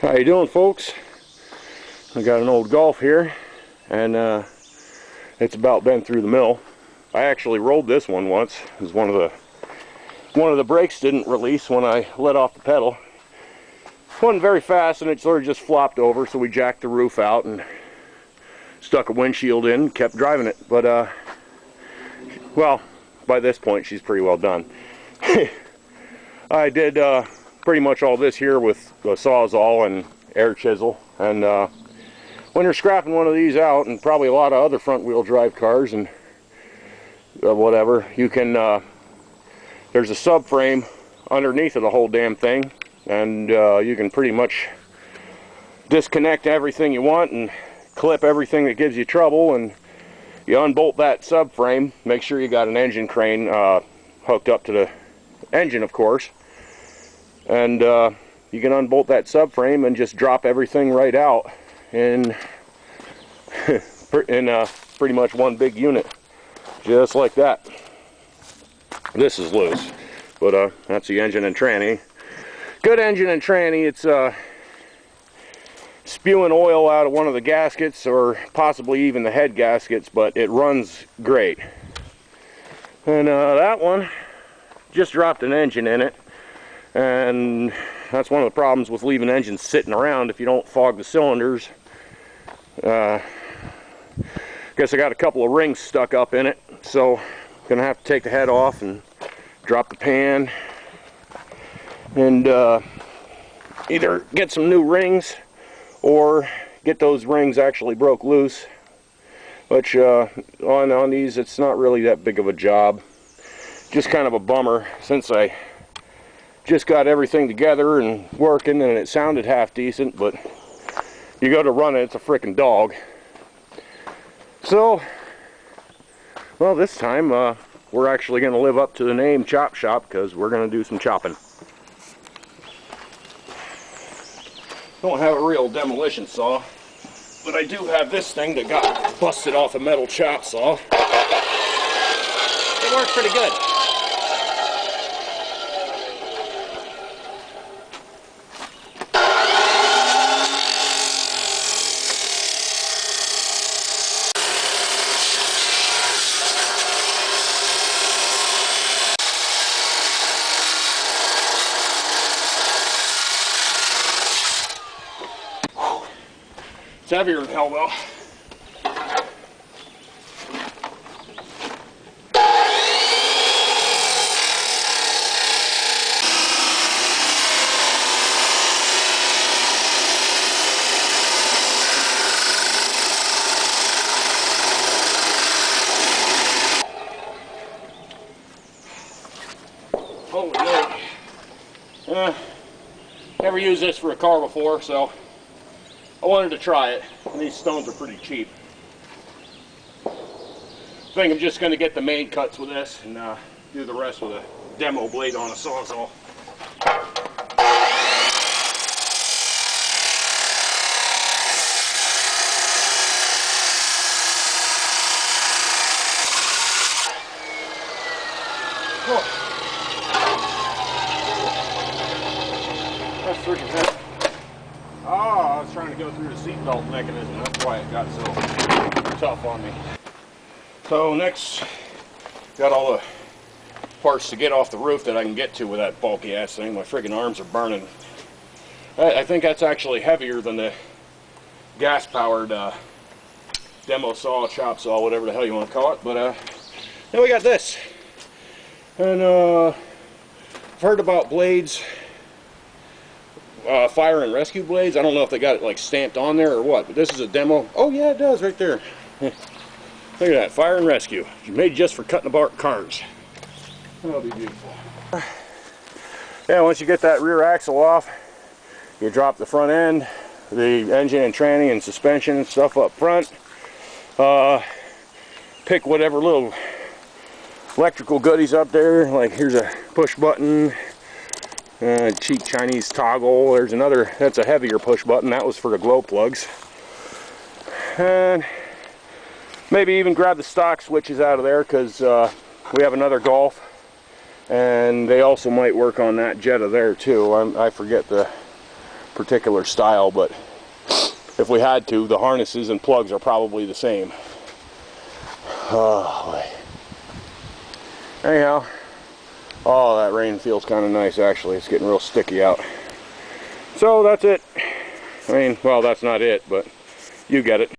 How you doing, folks? I got an old Golf here, and it's about been through the mill. I actually rolled this one once, because one of the brakes didn't release when I let off the pedal. It wasn't very fast, and it sort of just flopped over, so we jacked the roof out and stuck a windshield in and kept driving it. But well, by this point she's pretty well done. I did pretty much all this here with a Sawzall and air chisel, and when you're scrapping one of these out, and probably a lot of other front wheel drive cars and whatever, you can there's a subframe underneath of the whole damn thing, and you can pretty much disconnect everything you want and clip everything that gives you trouble, and you unbolt that subframe. Make sure you got an engine crane hooked up to the engine, of course, and you can unbolt that subframe and just drop everything right out in pretty much one big unit, just like that. This is loose, but that's the engine and tranny. Good engine and tranny. It's spewing oil out of one of the gaskets, or possibly even the head gaskets, but it runs great. And that one just dropped an engine in it, and that's one of the problems with leaving engines sitting around if you don't fog the cylinders. Guess I got a couple of rings stuck up in it, so gonna have to take the head off and drop the pan and either get some new rings or get those rings actually broke loose, which on these it's not really that big of a job. Just kind of a bummer, since I just got everything together and working and it sounded half decent, but you go to run it, it's a frickin' dog. So, well, this time we're actually going to live up to the name Chop Shop, because we're going to do some chopping. Don't have a real demolition saw, but I do have this thing that got busted off a metal chop saw. It works pretty good. It's heavier than hell, though. Holy moly. Never used this for a car before, so I wanted to try it, and these stones are pretty cheap. I think I'm just going to get the main cuts with this and do the rest with a demo blade on a Sawzall. Oh. That's freaking heavy. Oh, I was trying to go through the seatbelt mechanism. That's why it got so tough on me. So next, got all the parts to get off the roof that I can get to with that bulky ass thing. My freaking arms are burning. I think that's actually heavier than the gas-powered demo saw, chop saw, whatever the hell you want to call it. But then we got this. And I've heard about blades. Fire and rescue blades. I don't know if they got it like stamped on there or what, but this is a demo. Oh yeah, it does right there. Look at that, fire and rescue. Made just for cutting apart cars. That'll be beautiful. Yeah, once you get that rear axle off, you drop the front end, the engine and tranny and suspension and stuff up front. Pick whatever little electrical goodies up there, like here's a push button, cheap Chinese toggle. There's another, that's a heavier push button. That was for the glow plugs. And maybe even grab the stock switches out of there, because we have another Golf, and they also might work on that Jetta there too. I forget the particular style, but if we had to, the harnesses and plugs are probably the same. Oh, boy. Anyhow, oh, that rain feels kind of nice actually. It's getting real sticky out. So that's it. I mean, well, that's not it, but you get it.